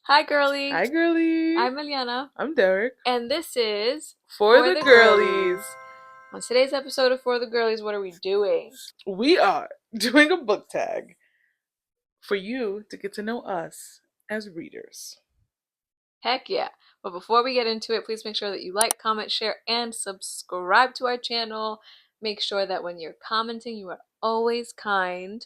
Hi, girly. Hi, girly. I'm Eliana, I'm Derek. and this is For the girlies, On today's episode of For the Girlies, what are we doing? we are doing a book tag for you to get to know us as readers. Heck yeah. But before we get into it, please make sure that you like, comment, share, and subscribe to our channel. Make sure that when you're commenting, you are always kind.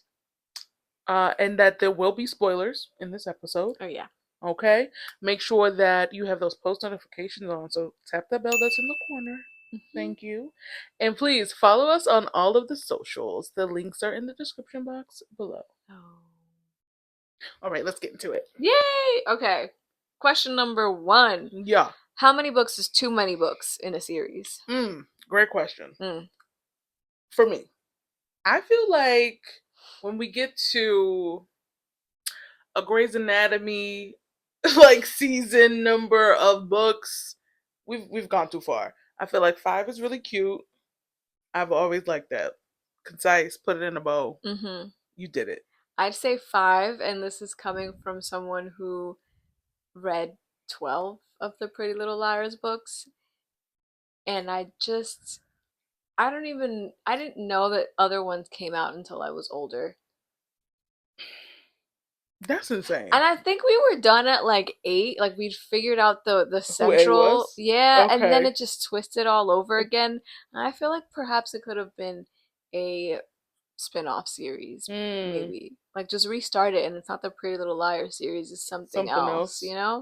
And that there will be spoilers in this episode. Oh, yeah. Okay? Make sure that you have those post notifications on. So tap that bell that's in the corner. Thank you. And please follow us on all of the socials. The links are in the description box below. Oh. All right, let's get into it. Yay! Okay. Question number 1. Yeah. How many books is too many books in a series? Great question. Mm. For me, I feel like when we get to a Grey's Anatomy like season number of books, we've gone too far. I feel like 5 is really cute. I've always liked that. Concise, put it in a bow. Mm-hmm. You did it. I'd say 5, and this is coming from someone who read 12 of the Pretty Little Liars books, and I didn't know that other ones came out until I was older. That's insane. And I think we were done at like 8, like we'd figured out the Who A central, was? yeah, and then Okay. it just twisted all over again. And I feel like perhaps it could have been a spin-off series, Mm, maybe. Like just restart it and it's not the Pretty Little Liars series, it's something something else, else. Yeah,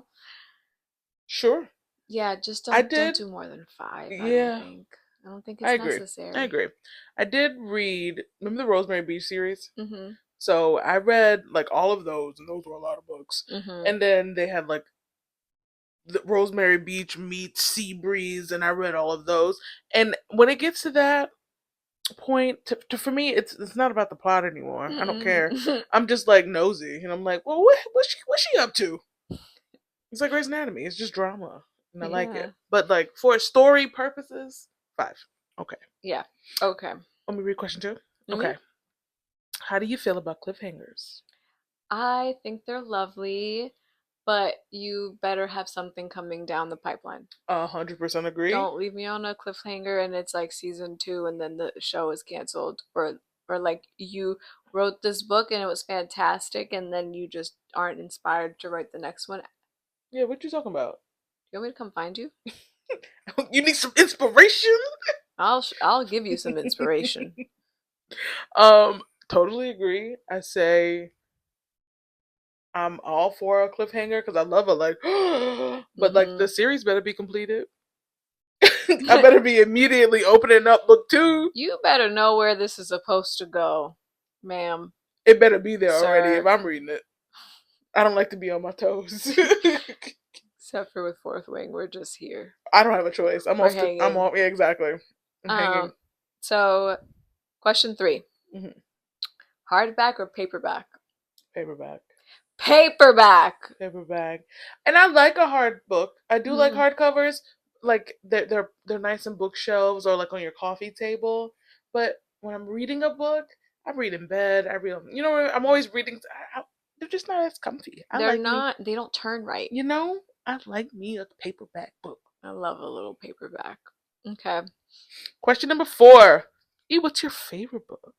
Sure. just I don't did. do more than 5, I don't Yeah, think. I don't think I it's agree. I necessary. agree. I did read, remember the Rosemary Beach series? Mhm. So I read like all of those, and those were a lot of books. Mhm. And then they had like the Rosemary Beach meets Sea Breeze, and I read all of those. And when it gets to that point, for me, it's not about the plot anymore. I don't care. Mm-mm. I'm just like nosy, and I'm like, well, what's she up to? It's like Grey's Anatomy. It's just drama, and I like it. Yeah. But like for story purposes, 5. Okay. Yeah. Okay. Let me read question 2. Mhm. Okay. How do you feel about cliffhangers? I think they're lovely, but you better have something coming down the pipeline. 100% agree. Don't leave me on a cliffhanger and it's like season 2 and then the show is canceled, or like you wrote this book and it was fantastic and then you just aren't inspired to write the next one. Yeah, what you talking about? You want me to come find you? You need some inspiration? I'll give you some inspiration. um, totally agree. I say I'm all for a cliffhanger because I love it. Like, but like the Mhm. series better be completed. I better be immediately opening up book 2. You better know where this is supposed to go, ma'am, It better be there already if sir. I'm reading it. I don't like to be on my toes. Except for with Fourth Wing, we're just here. I don't have a choice. We're I'm hanging. all. Yeah, exactly. I'm hanging. So question 3. Hmm. Hardback or paperback? Paperback. Paperback! Paperback. And I like a hard book. I do like Mm. hardcovers. Like they're nice in bookshelves or like on your coffee table. But when I'm reading a book, I read in bed. I read. I'm always reading. They're just not as comfy. I They're like me. not, they don't turn right. I like me a paperback book. I love a little paperback. Okay. Question number 4. E, what's your favorite book?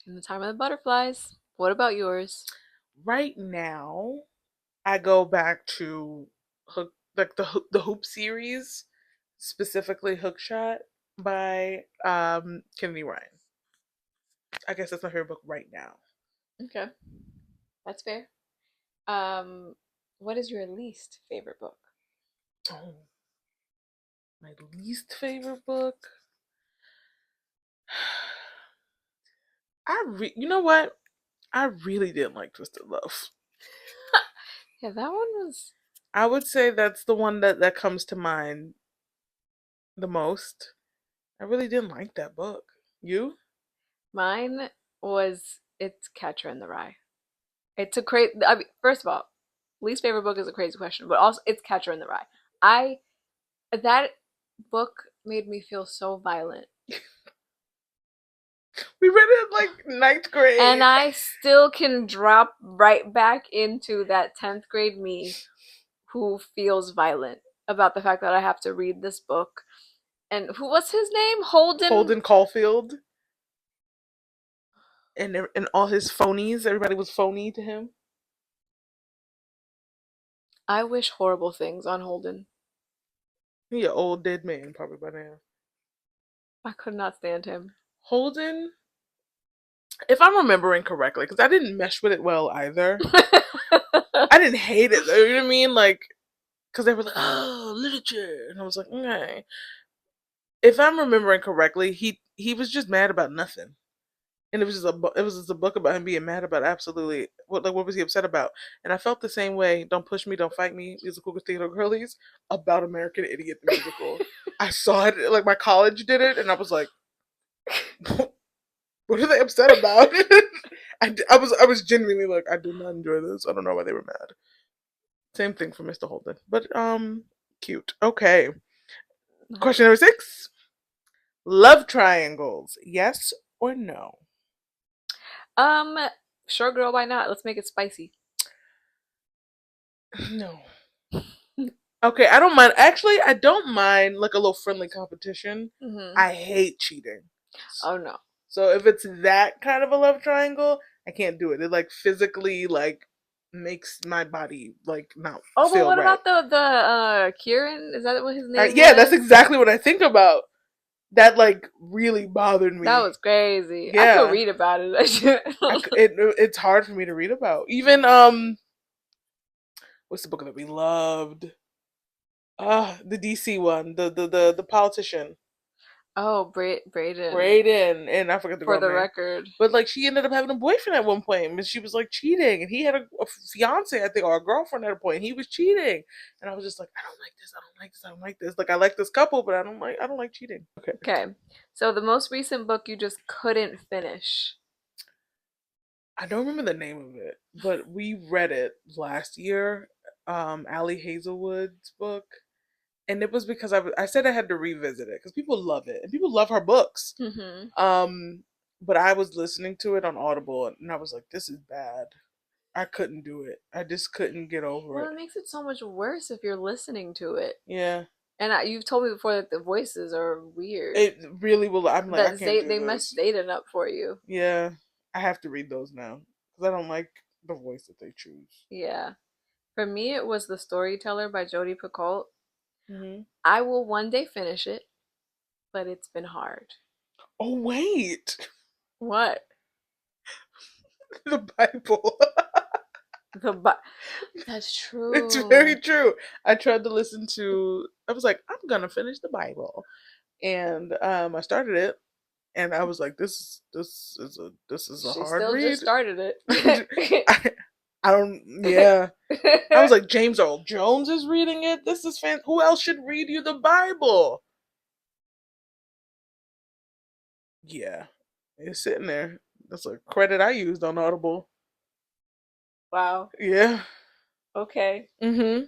In the Time of the Butterflies. What about yours? Right now, I go back to Hook, like the Hoop series, specifically Hookshot by Kennedy Ryan. I guess that's my favorite book right now. Okay. That's fair. Um, what is your least favorite book? Oh, my least favorite book. You know what? I really didn't like Twisted Love. Yeah, that one was. I would say that's the one that comes to mind the most. I really didn't like that book. You? Mine was It's Catcher in the Rye. It's a crazy. I mean, first of all, least favorite book is a crazy question, but also it's Catcher in the Rye. I That book made me feel so violent. We read it like ninth And grade. I still can drop right back into that 10th grade me who feels violent about the fact that I have to read this book. And who what's his name? Holden. Holden Caulfield and all his phonies. Everybody was phony to him. I wish horrible things on Holden. He an old dead man probably by now. I could not stand him. Holden, if I'm remembering correctly, because I didn't mesh with it well either. I didn't hate it though. You know what I mean? Like, because they were like, "Oh, literature," and I was like, "Okay." If I'm remembering correctly, he was just mad about nothing, and it was just a book about him being mad about absolutely what was he upset about? And I felt the same way. Don't push me, don't fight me. Musical Cathedral Girlies about American Idiot the musical. I saw it like my college did it, and I was like, "What are they upset about?" I was genuinely like, I did not enjoy this. I don't know why they were mad. Same thing for Mr. Holden, but cute. Okay, question number 6. Love triangles, yes or no? um, sure, girl, why not? Let's make it spicy. No. Okay, I don't mind. Actually, I don't mind like a little friendly competition. Hmm. I hate cheating. Oh no. So if it's that kind of a love triangle, I can't do it. It like physically like makes my body like not Oh, but feel what right. about the Kieran? Is that what his name Yeah, that's was? exactly what I think about. That like really bothered That me. was crazy. I could Yeah, read about it. it's hard for me to read about. Even what's the book that we loved? The DC one, the politician. Oh, Braden. Brayden, and I forget the For girl the name. record. But like she ended up having a boyfriend at one point, and she was like cheating, and he had a fiance, I think, or a girlfriend at a point. And he was cheating, and I was just like, I don't like this. I don't like this. I don't like this. Like I like this couple, but I don't like cheating. Okay, Okay. So the most recent book you just couldn't finish. I don't remember the name of it, but we read it last year. Allie Hazelwood's book, and it was because I said I had to revisit it because people love it and people love her books. Hmm. Um, but I was listening to it on Audible and I was like, this is bad. I couldn't do it. I just couldn't get over Well, it. it makes it so much worse if you're listening to it. Yeah, And you've told me before that the voices are weird. it really will. I'm like, I That can't do they messed this. Zayden up for you. Yeah, I have to read those now because I don't like the voice that they choose. Yeah. For me, it was The Storyteller by Jodi Picoult. Hmm. I will one day finish it, but it's been hard. Oh wait, What? the Bible. The but That's It's very true. true. I tried to listen to. I was like, I'm gonna finish the Bible, and I started it, and I was like, this is a She hard still just read. started it. I, I don't. Yeah, I was like, James Earl Jones is reading it. This is fan. Who else should read you the Bible? Yeah, it's sitting there. That's a credit I used on Audible. Wow. Yeah. Okay. Mhm.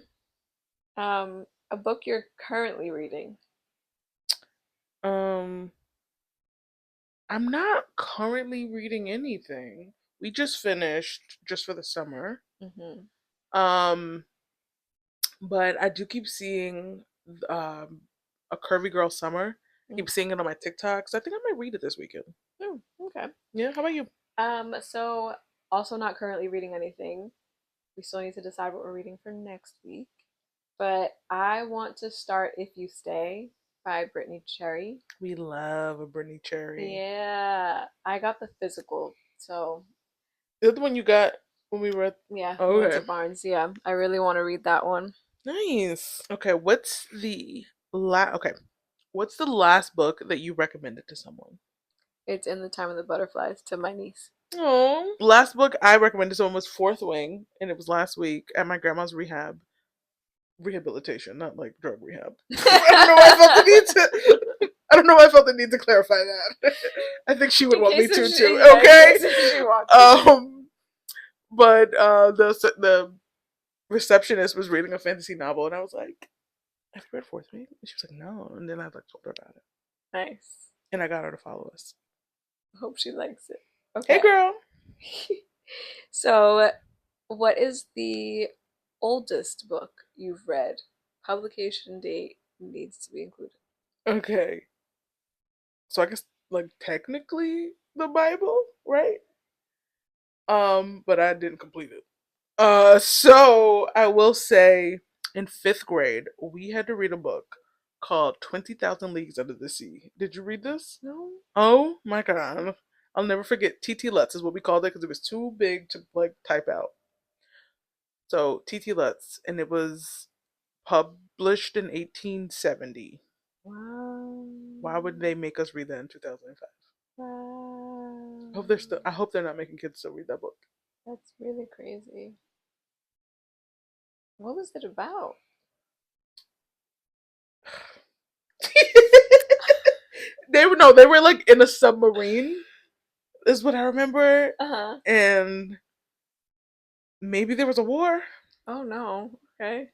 A book you're currently reading. Um, I'm not currently reading anything. We just finished just for the summer. Hmm. Um, but I do keep seeing um a Curvy Girl Summer. I keep seeing it on my TikToks. I think I might read it this weekend. Oh, okay. Yeah, how about you? So also not currently reading anything. We still need to decide what we're reading for next week. But I want to start If You Stay by Brittany Cherry. We love a Brittany Cherry. Yeah, I got the physical. So, The other one you got when we were at. yeah, we Oh, went to okay. Barnes. Yeah, I really want to read that one. Nice. Okay, okay. What's the last book that you recommended to someone? It's In the Time of the Butterflies to my niece. Oh. Last book I recommended to someone was Fourth Wing, and it was last week at my grandma's rehabilitation, not like drug rehab. I don't know why I felt the need to. I don't know why I felt the need to clarify that. I think she would In want me case to if too. she, yeah, in Okay. case if she walks in. But the receptionist was reading a fantasy novel, and I was like, "Have you read Fourth Wing?" And she was like, "No." And then I like told her about it, Nice. and I got her to follow us. Hope she likes it. Hey, Okay. girl. So, what is the oldest book you've read? Publication date needs to be included. Okay. So I guess like technically the Bible, right? But I didn't complete it. So I will say in fifth grade we had to read a book called 20,000 Leagues Under the Sea. Did you read this? No. Oh my god. I'll never forget. TT Lutz is what we called it because it was too big to like type out. So TT Lutz, and it was published in 1870. Wow. Why would they make us read that in 2005? Wow. I hope they're not making kids still read that book. That's really crazy. What was it about? They were like in a submarine, is what I remember. Uh-huh. And maybe there was a war. Oh no. Okay.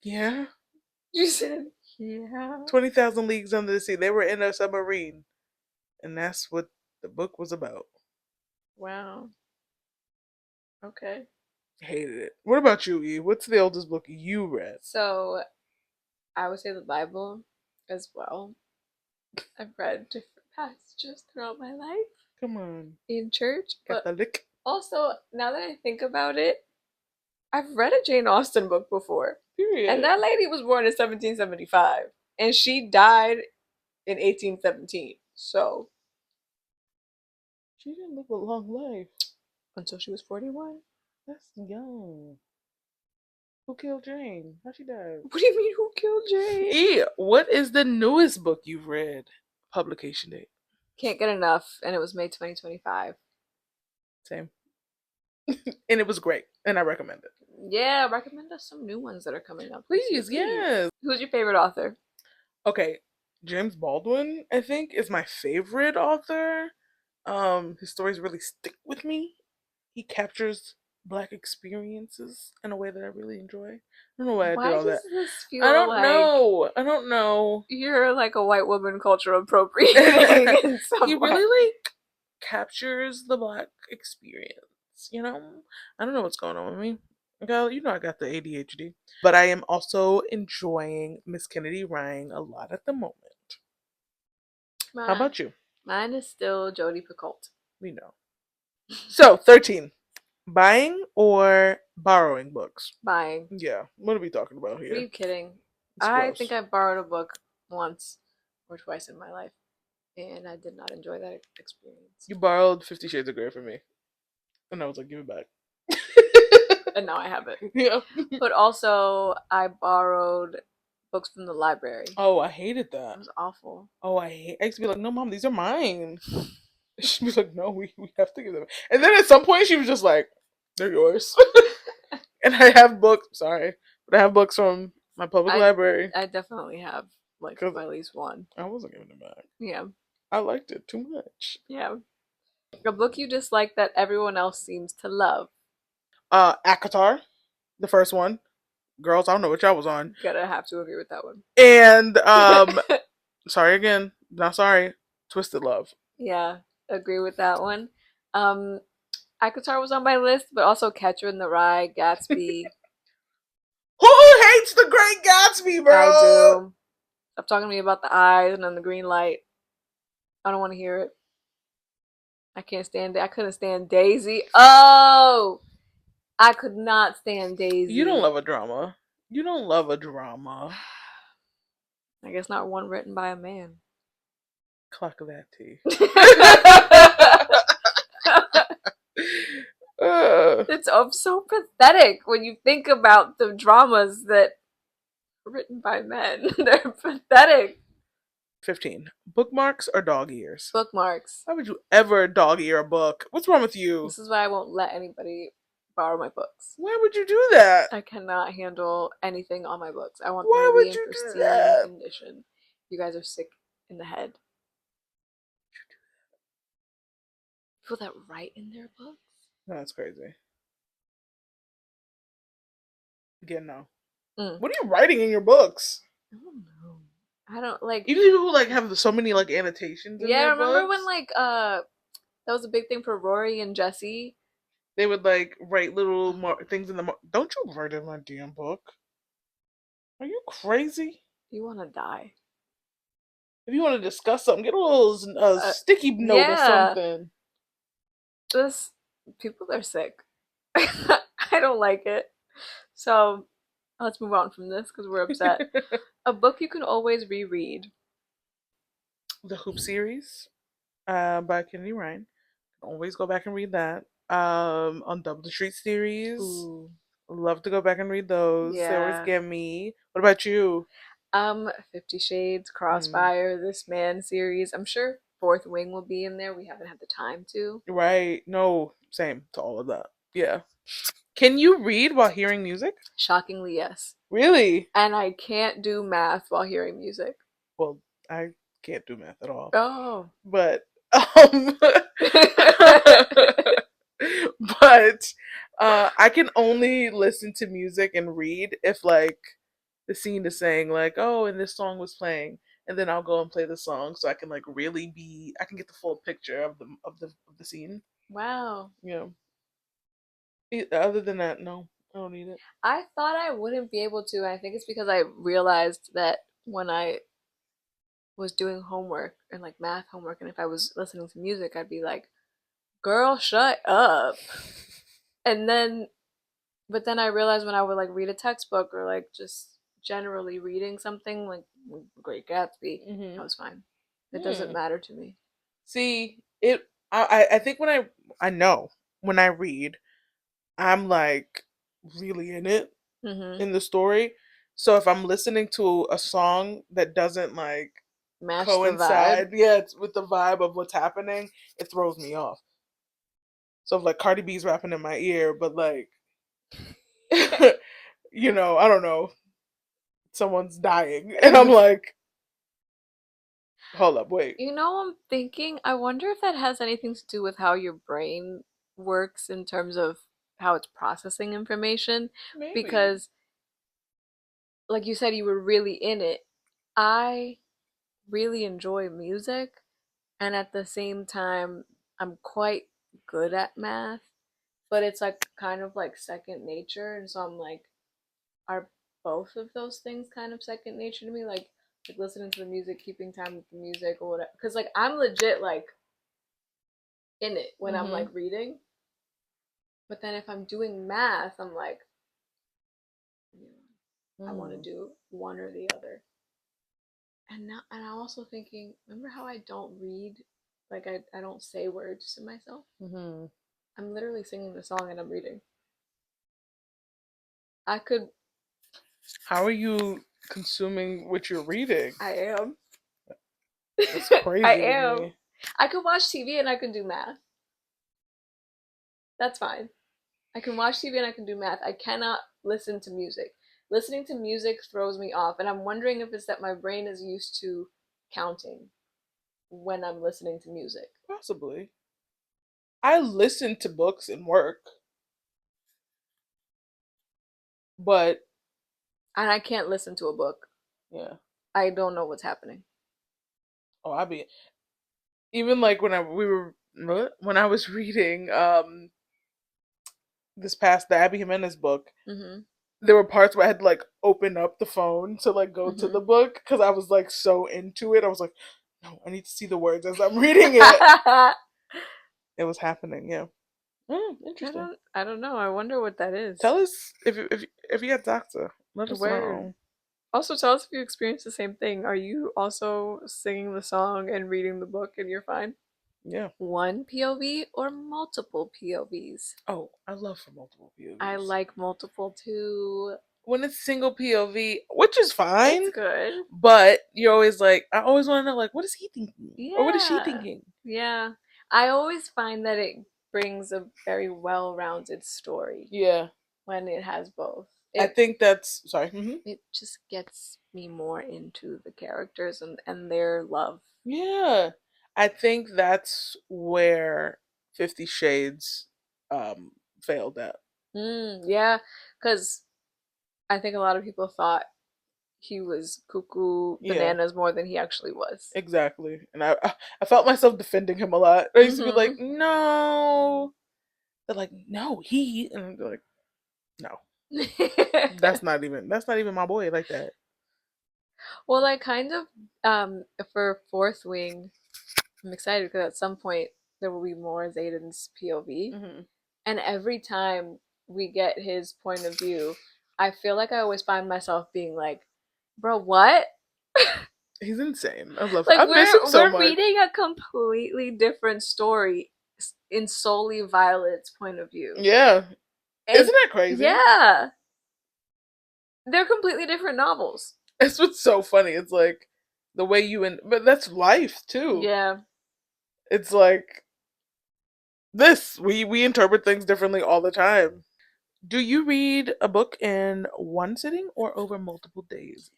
Yeah. You said yeah. 20,000 Leagues Under the Sea. They were in a submarine. And that's what the book was about. Wow. Okay. Hated it. What about you, E? What's the oldest book you read? So I would say the Bible as well. I've read different passages throughout my life Come on. in church, but Catholic. also now that I think about it, I've read a Jane Austen book before. Period. And that lady was born in 1775 and she died in 1817. So, She didn't live a long life. until she was 41. That's young. Who killed Jane? How she died? What do you mean, who killed Jane? E, what is the newest book you've read? Publication date. Can't get enough, and it was May 2025. Same. And it was great, and I recommend it. Yeah, recommend us some new ones that are coming up. Please, yes. Who's your favorite author? Okay, James Baldwin, I think, is my favorite author. His stories really stick with me. He captures Black experiences in a way that I really enjoy. I don't know why I did all that. This feel I don't like know. I don't know. you're like a white woman culture appropriating in some He way? really like captures the Black experience. You know, I don't know what's going on with me. Girl, you know I got the ADHD. But I am also enjoying Miss Kennedy Ryan a lot at the moment. How about you? Mine is still Jodi Picoult. We know. So, 13. Buying or borrowing books? Buying. Yeah. What are we talking about here? Are you kidding? It's I gross. think I borrowed a book once or twice in my life, and I did not enjoy that experience. You borrowed 50 Shades of Grey from me. And I was like, give it back. And now I have it. Yeah. But also, I borrowed books from the library. Oh, I hated that. It was awful. Oh, I used to be like, no, Mom, these are mine. She'd be like, no, we have to give them. And then at some point, she was just like, they're yours. And I have books. Sorry, but I have books from my public library. I definitely have like at least one. I wasn't giving them back. Yeah. I liked it too much. Yeah. A book you dislike that everyone else seems to love. ACOTAR, the first one. Girls, I don't know what y'all was on. Gotta have to agree with that one. And sorry again. Not sorry. Twisted Love. Yeah, agree with that one. ACOTAR was on my list, but also Catcher in the Rye, Gatsby. Who hates The Great Gatsby, bro? I do. Stop talking to me about the eyes and then the green light. I don't want to hear it. I can't stand it. I couldn't stand Daisy. Oh! I could not stand Daisy. You don't love a drama. You don't love a drama. I guess not one written by a man. Clock that tea. It's so pathetic when you think about the dramas that are written by men. They're pathetic. 15. Bookmarks or dog ears? Bookmarks. Why would you ever dog ear a book? What's wrong with you? This is why I won't let anybody borrow my books. Why would you do that? I cannot handle anything on my books. I want them to be in pristine condition. You guys are sick in the head. People that write in their books? No, that's crazy. Again, no. Mm. What are you writing in your books? I don't know. I don't like even people who like have so many like annotations. Yeah, remember when like That was a big thing for Rory and Jesse. They would like write little things in the. Don't you write in my damn book? Are you crazy? You want to die. If you want to discuss something, get a little sticky note or Yeah. something. This people are sick. I don't like it. So let's move on from this because we're upset. A book you can always reread. The Hoop series, by Kennedy Ryan. Always go back and read that. On Double the Street series. Ooh. Love to go back and read those. They always Yeah. get me. What about you? 50 Shades, Mm, Crossfire, This Man series. I'm sure Fourth Wing will be in there. We haven't had the time to. right. No, same to all of that. Yeah. Can you read while hearing music? Shockingly, yes. Really? And I can't do math while hearing music. Well, I can't do math at all. Oh. But but I can only listen to music and read if like the scene is saying like, oh, and this song was playing, and then I'll go and play the song so I can like really be I can get the full picture of the scene. Wow. Yeah. Other than that, no, I don't need it. I thought I wouldn't be able to. I think it's because I realized that when I was doing homework and like math homework, and if I was listening to music, I'd be like, girl, shut up. And then, but then I realized when I would like read a textbook or like just generally reading something like Great Gatsby, I Mm-hmm. was fine. It doesn't Hmm. matter to me. See, it. I think when I know when I read, I'm like really in it Mm-hmm. in the story. So if I'm listening to a song that doesn't like Match the vibe. coincide, yeah, it's with the vibe of what's happening, it throws me off. So if like Cardi B's rapping in my ear, but like I don't know, someone's dying, and I'm like, hold up, wait, I'm thinking, I wonder if that has anything to do with how your brain works in terms of how it's processing information. maybe. Because, like you said, you were really in it. I really enjoy music, and at the same time, I'm quite good at math, but it's like kind of like second nature. And so I'm like, are both of those things kind of second nature to me? Like listening to the music, keeping time with the music, or whatever. Because like I'm legit like in it when I'm Mm-hmm. like reading. But then if I'm doing math, I'm like, I want to Mm-hmm. do one or the other. And I'm also thinking, remember how I don't read, like I don't say words to myself. Mm-hmm. I'm literally singing the song and I'm reading. I could, How are you consuming what you're reading? I am, That's I crazy to am. me. I could watch TV and I can do math. That's fine. I can watch TV and I can do math. I cannot listen to music. Listening to music throws me off, and I'm wondering if it's that my brain is used to counting when I'm listening to music. Possibly. I listen to books and work, but And I can't listen to a book. yeah. I don't know what's happening. Oh, I be even like when I was reading this past the Abby Jimenez book, Mm-hmm. there were parts where I had to like open up the phone to like go to Mm-hmm. the book because I was like so into it. I was like, no, I need to see the words as I'm reading it. It was happening, yeah. Interesting. I don't know. I wonder what that is. Tell us if you had doctor. Let us Word. know. Also, tell us if you experience the same thing. Are you also singing the song and reading the book and you're fine? Yeah. One POV or multiple POVs? Oh, I love for multiple I POVs. like multiple too. When it's single POV, which is It's fine, good. but you're always like, I always want to know, like, what is he thinking, or what is she Yeah. thinking? Yeah. I always find that it brings a very well-rounded story Yeah, when it has both. I It think that's sorry. Hmm. it just gets me more into the characters and their love. Yeah, I think that's where 50 Shades um failed at. Yeah, because I think a lot of people thought he was cuckoo Yeah. bananas more than he actually was. Exactly. And I felt myself defending him a lot. I used to be like, no. They're like, no, he, and I'm like, no. That's not even my boy like that. Well, I kind of for Fourth Wing, I'm excited because at some point there will be more Zayden's POV. Mm-hmm. And every time we get his point of view, I feel like I always find myself being like, bro, what? He's insane. I love him. Like I miss him so we're much. reading a completely different story in solely Violet's point of view. Yeah. And isn't that crazy? yeah. They're completely different novels. It's what's so funny. It's like the way but that's life too. Yeah. It's like this. We interpret things differently all the time. Do you read a book in one sitting or over multiple days?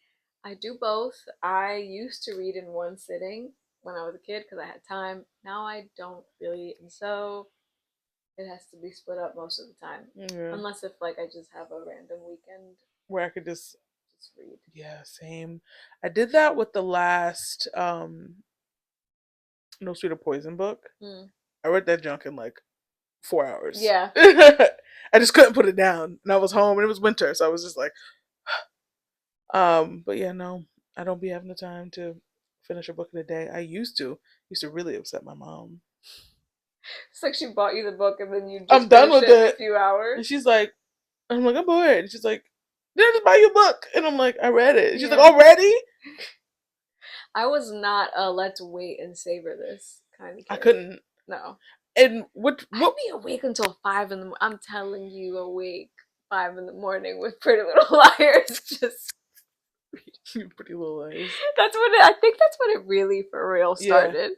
I do both. I used to read in one sitting when I was a kid because I had time. Now I don't really, and so it has to be split up most of the time. Yeah. Unless if like I just have a random weekend Where I could just read. Yeah, same. I did that with the last No Sweeter Poison book. I read that junk in like 4 hours. Yeah. I just couldn't put it down. And I was home and it was winter, so I was just like but yeah, no. I don't be having the time to finish a book in a day. I used to. Used to really upset my mom. It's like she bought you the book and then you just I'm done with it in it. a few hours. And she's like, I'm like, I'm bored. And she's like, did I just buy you a book? And I'm like, I read it. And she's like, already? I was not a let's wait and savor this kind of kid. I couldn't. No. And what I'd be awake until 5 in the morning. I'm telling you, awake 5 in the morning with Pretty Little Liars. Just Pretty Little Liars. I think that's when it really for real started.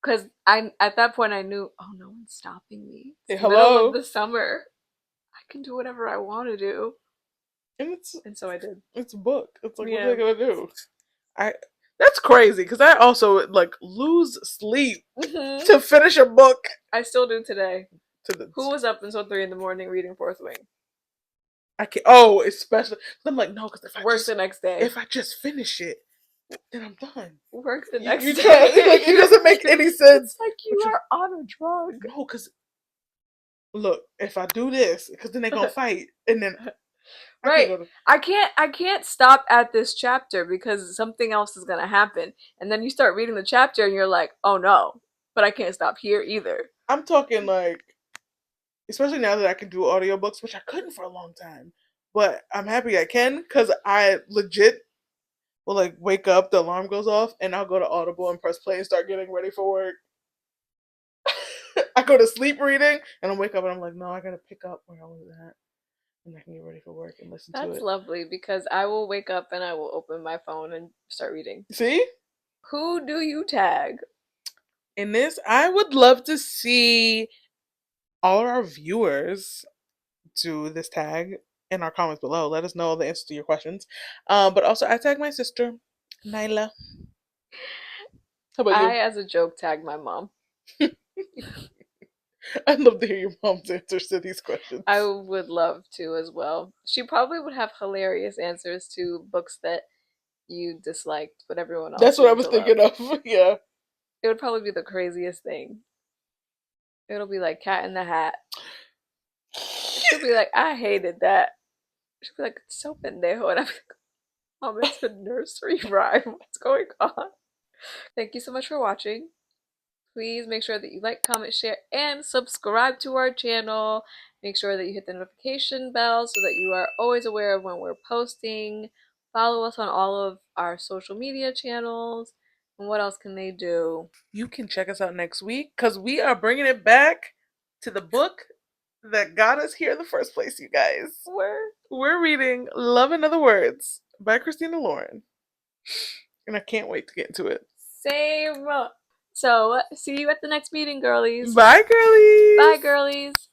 Because I at that point I knew, oh, no one's stopping me. It's the middle of the summer. I can do whatever I want to do. And so I did. It's a book. It's like, what are they gonna do? That's crazy because I also like lose sleep to finish a book. I still do today. Who was up until 3 in the morning reading Fourth Wing? I can't. Oh, especially I'm like, no, because if I work the next day. If I just finish it, then I'm done. Work the next day. Like, it doesn't make any sense. It's like you are on a drug. No, because look, if I do this, because then they're gonna fight, and then right. I can't stop at this chapter because something else is gonna happen, and then you start reading the chapter and you're like, oh no, but I can't stop here either. I'm talking like, especially now that I can do audiobooks, which I couldn't for a long time, but I'm happy I can because I legit will like wake up, the alarm goes off, and I'll go to Audible and press play and start getting ready for work. I go to sleep reading and I wake up and I'm like, no, I gotta pick up where I was at. And I can get ready for work and listen to it. That's lovely because I will wake up and I will open my phone and start reading. See? Who do you tag? In this, I would love to see all our viewers do this tag in our comments below. Let us know the answer to your questions. But also, I tag my sister, Nyla. How about you? I, as a joke, tag my mom. I'd love to hear your mom's answers to these questions. I would love to as well. She probably would have hilarious answers to books that you disliked, but everyone else. That's what I was thinking of. Yeah. It would probably be the craziest thing. It'll be like Cat in the Hat. She'll be like, I hated that. She'll be like, it's so pendejo. And I'm like, Mom, it's a nursery rhyme. What's going on? Thank you so much for watching. Please make sure that you like, comment, share, and subscribe to our channel. Make sure that you hit the notification bell so that you are always aware of when we're posting. Follow us on all of our social media channels. And what else can they do? You can check us out next week because we are bringing it back to the book that got us here in the first place, you guys. We're reading Love in Other Words by Christina Lauren. And I can't wait to get into it. Same. So, see you at the next meeting, girlies. Bye, girlies. Bye, girlies.